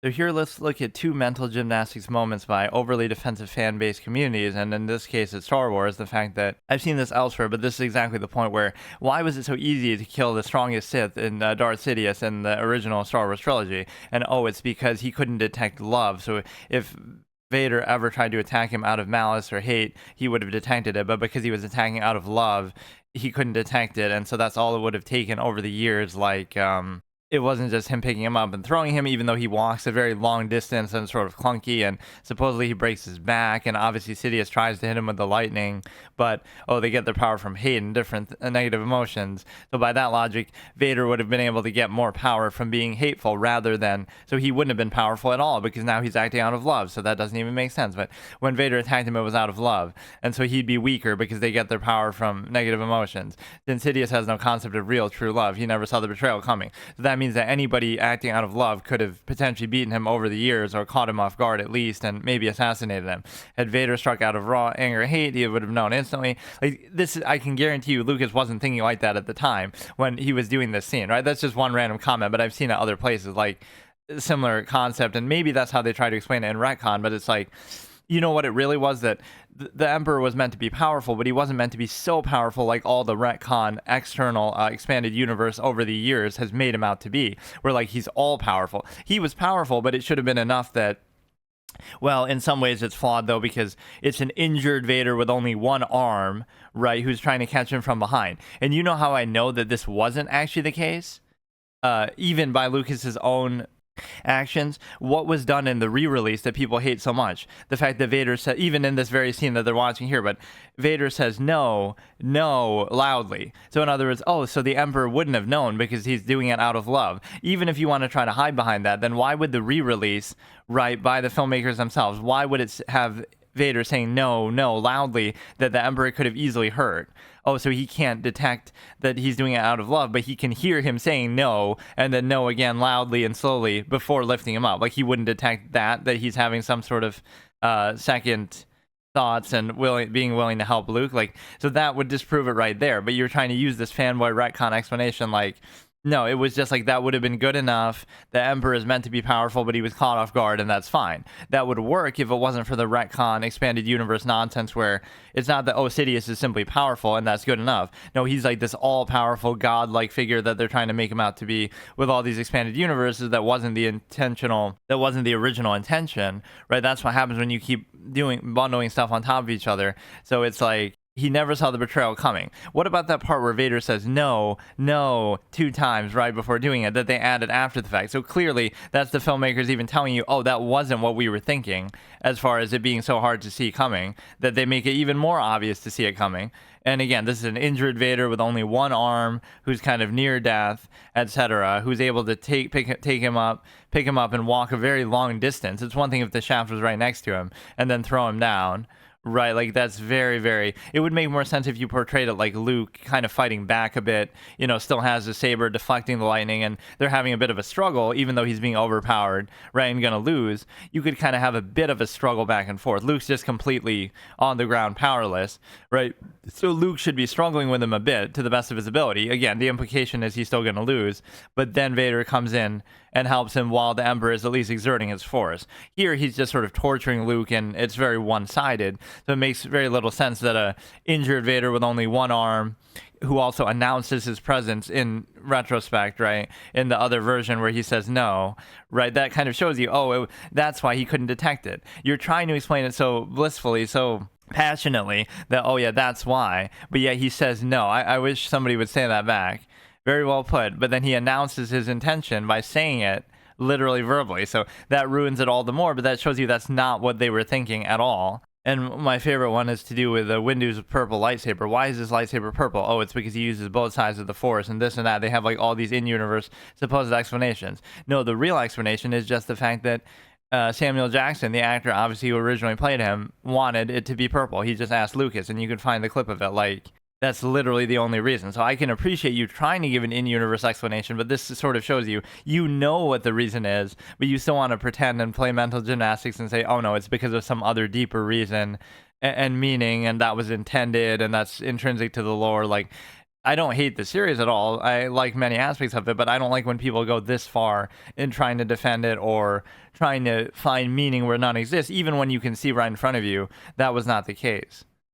So here, let's look at two mental gymnastics moments by overly defensive fan-based communities, and in this case, it's Star Wars. The fact that I've seen this elsewhere, but this is exactly the point where why was it so easy to kill the strongest Sith in Darth Sidious in the original Star Wars trilogy? And oh, it's because he couldn't detect love. So if Vader ever tried to attack him out of malice or hate, he would have detected it, but because he was attacking out of love, he couldn't detect it, and so that's all it would have taken over the years. It wasn't just him picking him up and throwing him, even though he walks a very long distance and sort of clunky, and supposedly he breaks his back, and obviously Sidious tries to hit him with the lightning, but, oh, they get their power from hate and different negative emotions. So by that logic, Vader would have been able to get more power from being hateful rather than, so he wouldn't have been powerful at all, because now he's acting out of love, so that doesn't even make sense. But when Vader attacked him, it was out of love, and so he'd be weaker because they get their power from negative emotions. Then Sidious has no concept of real, true love. He never saw the betrayal coming. So that means that anybody acting out of love could have potentially beaten him over the years, or caught him off guard at least, and maybe assassinated him. Had Vader struck out of raw anger or hate, he would have known instantly. Like this, I can guarantee you, Lucas wasn't thinking like that at the time when he was doing this scene, right? That's just one random comment, but I've seen it other places, like similar concept, and maybe that's how they try to explain it in retcon. But it's like, you know what it really was, that the Emperor was meant to be powerful, but he wasn't meant to be so powerful like all the retcon external expanded universe over the years has made him out to be, where like he's all powerful. He was powerful, but it should have been enough that, well, in some ways it's flawed though, because it's an injured Vader with only one arm, right, who's trying to catch him from behind. And you know how I know that this wasn't actually the case? Even by Lucas's own actions, what was done in the re-release that people hate so much, the fact that Vader said, even in this very scene that they're watching here, but Vader says no loudly. So in other words, oh, so the Emperor wouldn't have known because he's doing it out of love. Even if you want to try to hide behind that, then why would the re-release, right, by the filmmakers themselves, why would it have Vader saying no loudly that the Emperor could have easily heard? Oh, so he can't detect that he's doing it out of love, but he can hear him saying no, and then no again loudly and slowly before lifting him up. Like he wouldn't detect that he's having some sort of second thoughts and being willing to help Luke. Like, so that would disprove it right there. But you're trying to use this fanboy retcon explanation like, no, it was just like that would have been good enough. The Emperor is meant to be powerful, but he was caught off guard, and that's fine. That would work if it wasn't for the retcon expanded universe nonsense where it's not that, oh, Sidious is simply powerful and that's good enough. No, he's like this all-powerful god-like figure that they're trying to make him out to be with all these expanded universes. That wasn't the original intention, right? That's what happens when you keep bundling stuff on top of each other. So it's like, he never saw the betrayal coming. What about that part where Vader says no 2 times right before doing it, that they added after the fact? So clearly that's the filmmakers even telling you, oh, that wasn't what we were thinking, as far as it being so hard to see coming, that they make it even more obvious to see it coming. And again, this is an injured Vader with only one arm, who's kind of near death, etc., who's able to pick him up and walk a very long distance. It's one thing if the shaft was right next to him and then throw him down. Right, like that's very, very... It would make more sense if you portrayed it like Luke kind of fighting back a bit, still has the saber deflecting the lightning, and they're having a bit of a struggle, even though he's being overpowered, right, and gonna lose. You could kind of have a bit of a struggle back and forth. Luke's just completely on the ground, powerless, right? So Luke should be struggling with him a bit to the best of his ability. Again, the implication is he's still gonna lose, but then Vader comes in and helps him while the Emperor is at least exerting his force. Here, he's just sort of torturing Luke, and it's very one-sided. So it makes very little sense that a injured Vader with only one arm, who also announces his presence in retrospect, right, in the other version where he says no, right, that kind of shows you, that's why he couldn't detect it. You're trying to explain it so blissfully, so passionately, that, oh yeah, that's why, but yet he says no. I wish somebody would say that back. Very well put, but then he announces his intention by saying it literally verbally, so that ruins it all the more, but that shows you that's not what they were thinking at all. And my favorite one is to do with the Windu's purple lightsaber. Why is this lightsaber purple? Oh, it's because he uses both sides of the Force and this and that. They have like all these in-universe supposed explanations. No, the real explanation is just the fact that Samuel Jackson, the actor obviously who originally played him, wanted it to be purple. He just asked Lucas, and you can find the clip of it. Like, that's literally the only reason. So I can appreciate you trying to give an in-universe explanation, but this sort of shows you know what the reason is, but you still want to pretend and play mental gymnastics and say, oh no, it's because of some other deeper reason and meaning, and that was intended, and that's intrinsic to the lore. Like, I don't hate the series at all. I like many aspects of it, but I don't like when people go this far in trying to defend it or trying to find meaning where none exists, even when you can see right in front of you that was not the case.